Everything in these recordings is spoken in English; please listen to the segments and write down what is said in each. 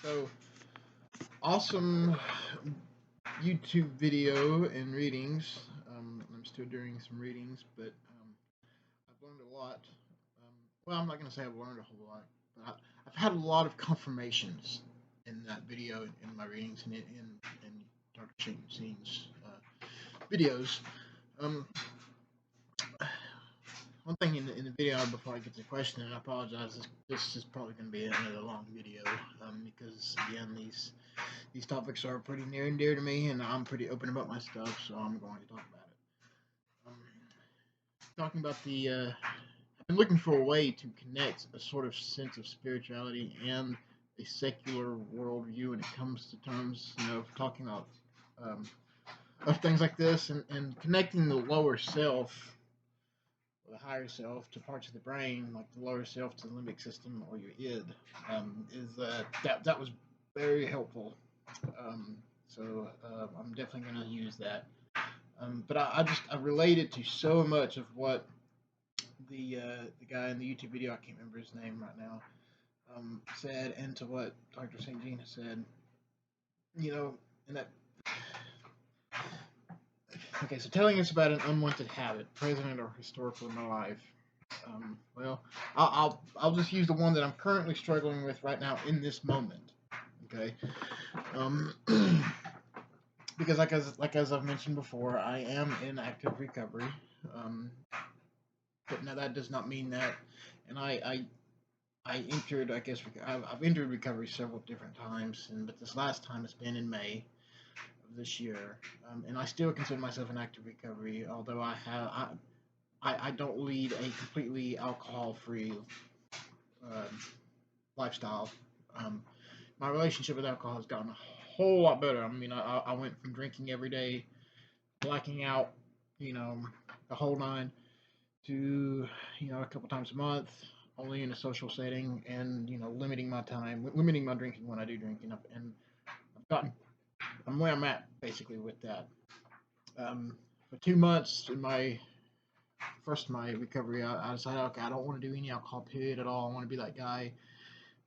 So awesome YouTube video and readings. I'm still doing some readings, but I've learned a lot. Well, I'm not going to say I've learned a whole lot, but I've had a lot of confirmations in that video, in my readings, and in Dr. Shane's videos. Um, One thing in the video before I get to the question, and I apologize, this is probably going to be another long video because again these topics are pretty near and dear to me, and I'm pretty open about my stuff, so I'm going to talk about it. Talking about I've been looking for a way to connect a sort of sense of spirituality and a secular worldview when it comes to terms, talking about um, of things like this, and connecting the lower self, or the higher self, to parts of the brain, like the lower self to the limbic system or your id, is that was very helpful. I'm definitely going to use that. But I relate it to so much of what the guy in the YouTube video, I can't remember his name right now, said, and to what Dr. St. Jean has said. You know, and that. Okay, so telling us about an unwanted habit, present or historical in my life. Well, I'll just use the one that I'm currently struggling with right now in this moment. Okay, um, because like as I've mentioned before, I am in active recovery. Um, but now that does not mean that, and I entered, I guess I've entered recovery several different times, but this last time it's been in May of this year, and I still consider myself in active recovery, although I don't lead a completely alcohol-free um, lifestyle. Um, my relationship with alcohol has gotten a whole lot better. I mean, I went from drinking every day, blacking out, you know, the whole nine, to a couple times a month, only in a social setting, and limiting my time, limiting my drinking when I do drink, and I've gotten, I'm where I'm at basically with that. For 2 months in my recovery, I decided, okay, I don't want to do any alcohol period at all. I want to be that guy,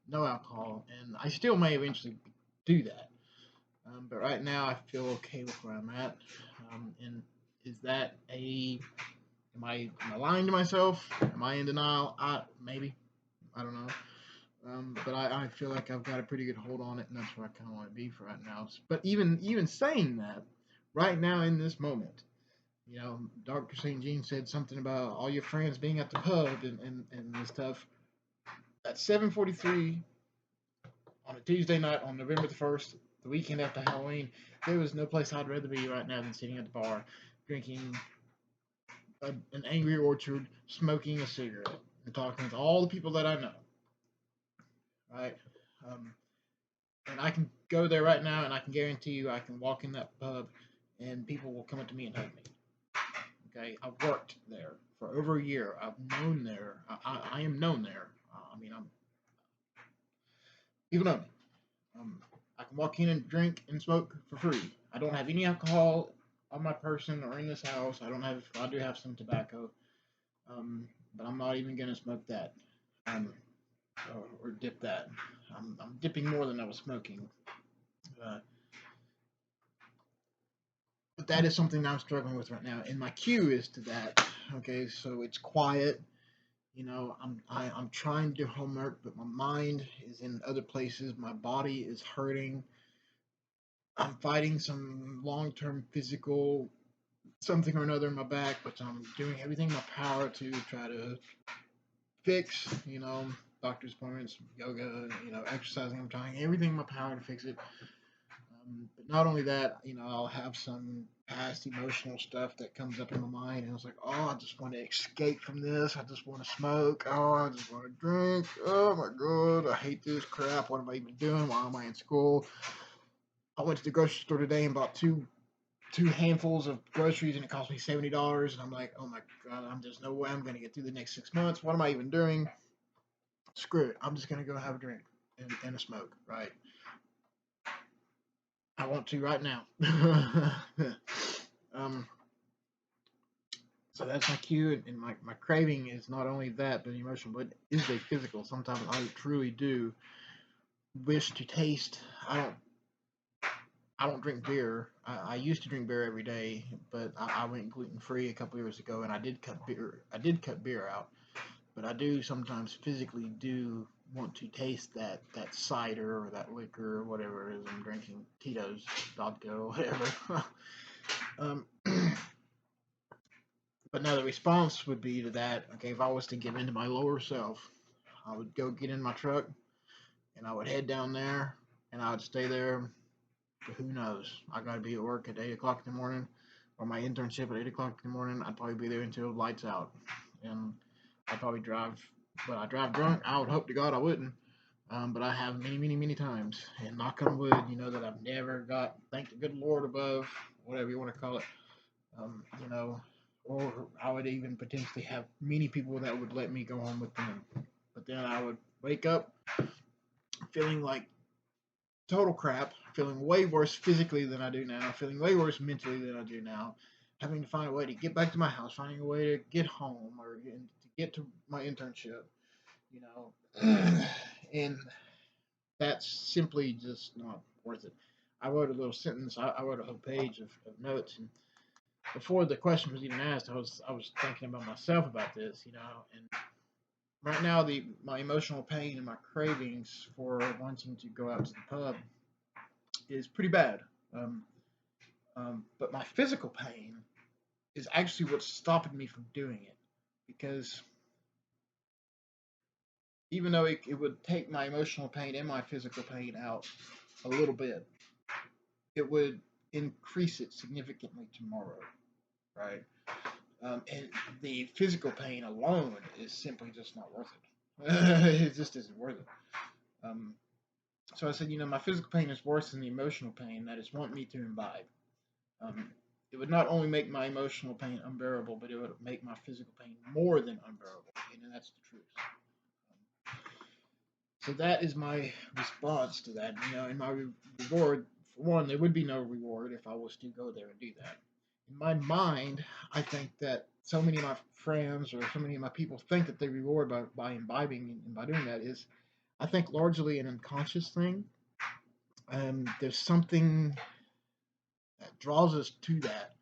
no alcohol, and I still may eventually do that. But right now, I feel okay with where I'm at. And is that am I lying to myself? Am I in denial? Maybe. I don't know. But I feel like I've got a pretty good hold on it, and that's where I kind of want to be for right now. But even saying that, right now in this moment, Dr. St. Jean said something about all your friends being at the pub and stuff. At 7:43 on a Tuesday night on November the 1st, the weekend after Halloween, there was no place I'd rather be right now than sitting at the bar, drinking an Angry Orchard, smoking a cigarette, and talking with all the people that I know. Right? Um, and I can go there right now, and I can guarantee you, I can walk in that pub, and people will come up to me and hug me. Okay, I've worked there for over a year. I've known there. I am known there. I mean, people know me. Um, I can walk in and drink and smoke for free. I don't have any alcohol on my person or in this house. I do have some tobacco, but I'm not even gonna smoke that, um, or dip that. I'm dipping more than I was smoking. Uh, but that is something I'm struggling with right now, and my cue is to that. Okay, so it's quiet. I'm trying to do homework, but my mind is in other places. My body is hurting. I'm fighting some long-term physical something or another in my back, which I'm doing everything in my power to try to fix. Doctor's appointments, yoga, exercising. I'm trying everything in my power to fix it. But not only that, I'll have some past emotional stuff that comes up in my mind, and it's like, oh, I just want to escape from this. I just want to smoke. Oh, I just want to drink. Oh my god, I hate this crap. What am I even doing? Why am I in school? I went to the grocery store today and bought two handfuls of groceries, and it cost me $70. And I'm like, oh my god, there's no way I'm gonna get through the next 6 months. What am I even doing? Screw it. I'm just gonna go have a drink and a smoke. Right? I want to right now. um, so that's my cue, and my craving is not only that, but emotional, but is a physical. Sometimes I truly do wish to taste. I don't drink beer. I used to drink beer every day, but I went gluten free a couple years ago, and I did cut beer. I did cut beer out, but I do sometimes physically do want to taste that cider or that liquor or whatever it is I'm drinking, Tito's, vodka or whatever. um, but no, the response would be to that. Okay, if I was to get into my lower self, I would go get in my truck and I would head down there and I would stay there. Who knows? I got to be at work at 8 o'clock in the morning, or my internship at 8 o'clock in the morning. I'd probably be there until lights out, and I'd probably drive. But I drive drunk. I would hope to God I wouldn't. But I have many, many, many times, and knock on wood, that I've never got. Thank the good Lord above, whatever you want to call it. Um, you know, or I would even potentially have many people that would let me go home with them. But then I would wake up feeling like total crap, feeling way worse physically than I do now, feeling way worse mentally than I do now, having to find a way to get back to my house, finding a way to get home or to get to my internship, you know, and that's simply just not worth it. I wrote a little sentence. I wrote a whole page of notes, and before the question was even asked, I was thinking about myself about this, and right now my emotional pain and my cravings for wanting to go out to the pub is pretty bad. Um, but my physical pain is actually what's stopping me from doing it because even though it would take my emotional pain and my physical pain out a little bit, it would increase it significantly tomorrow, right? And the physical pain alone is simply just not worth it. It just isn't worth it. Um, so I said, my physical pain is worse than the emotional pain that is want me to imbibe. Um, it would not only make my emotional pain unbearable, but it would make my physical pain more than unbearable. And that's the truth. So that is my response to that. And my reward, for one, there would be no reward if I was to go there and do that. In my mind, I think that so many of my friends or so many of my people think that they reward by imbibing and by doing that is, I think, largely an unconscious thing. There's something that draws us to that.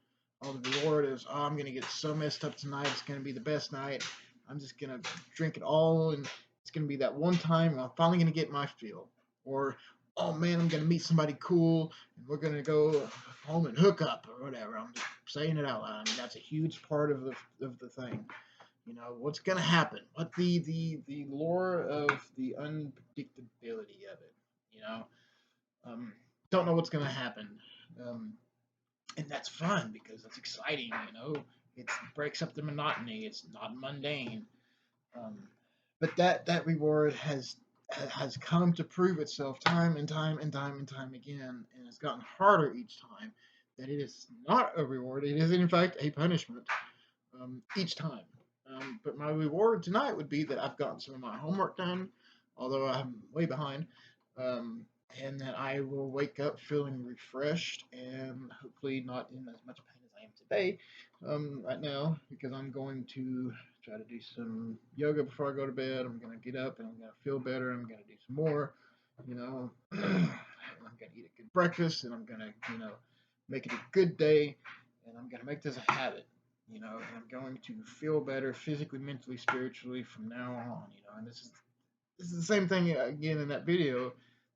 Oh, the reward is, oh, I'm going to get so messed up tonight. It's going to be the best night. I'm just going to drink it all, and it's going to be that one time I'm finally going to get my fill. Or, oh man, I'm going to meet somebody cool, and we're going to go home and hook up, or whatever. I'm just saying it out loud. I mean, that's a huge part of the thing. What's going to happen? What the lure of the unpredictability of it. You know, um, don't know what's going to happen. Um, and that's fun because it's exciting. It breaks up the monotony. It's not mundane. Um, but that reward has come to prove itself time and time and time and time again, and it's gotten harder each time. That it is not a reward; it is in fact a punishment each time. But my reward tonight would be that I've gotten some of my homework done, although I'm way behind. Um, and that I will wake up feeling refreshed and hopefully not in as much pain as I am today right now, because I'm going to try to do some yoga before I go to bed. I'm going to get up and I'm going to feel better. I'm going to do some more, and I'm going to eat a good breakfast, and I'm going to, make it a good day, and I'm going to make this a habit. And I'm going to feel better physically, mentally, spiritually from now on. And this is the same thing again in that video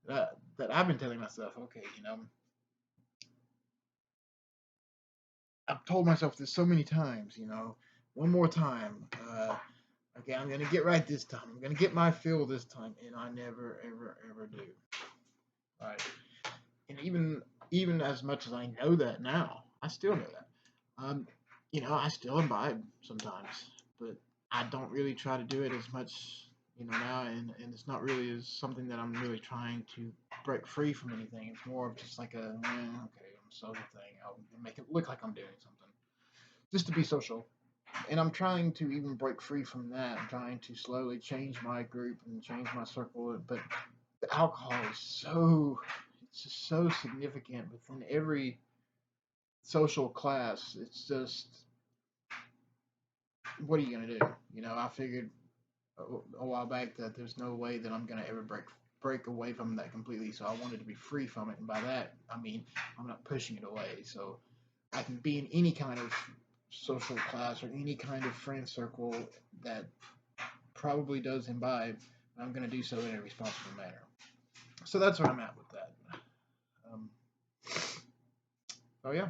that I've been telling myself. Okay, I've told myself this so many times. One more time. Okay, I'm gonna get right this time. I'm gonna get my fill this time, and I never, ever, ever do. Right. And even as much as I know that now, I still know that. Um, I still imbibe sometimes, but I don't really try to do it as much, now, and it's not really as something that I'm really trying to break free from anything. It's more of just like okay, I'm a social thing. I'll make it look like I'm doing something, just to be social. And I'm trying to even break free from that. I'm trying to slowly change my group and change my circle, but the alcohol is it's just so significant within every social class. It's just, what are you gonna do? I figured a while back that there's no way that I'm gonna ever break break away from that completely. So I wanted to be free from it, and by that I mean I'm not pushing it away. So I can be in any kind of social class or any kind of friend circle that probably does imbibe. I'm going to do so in a responsible manner. So that's where I'm at with that. So yeah,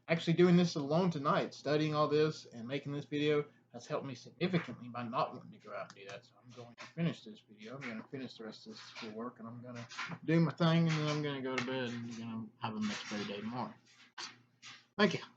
actually doing this alone tonight, studying all this and making this video has helped me significantly by not wanting to go out and do that. So I'm going to finish this video. I'm going to finish the rest of this schoolwork, and I'm going to do my thing, and then I'm going to go to bed and I'm going to have a much better day tomorrow. Thank you.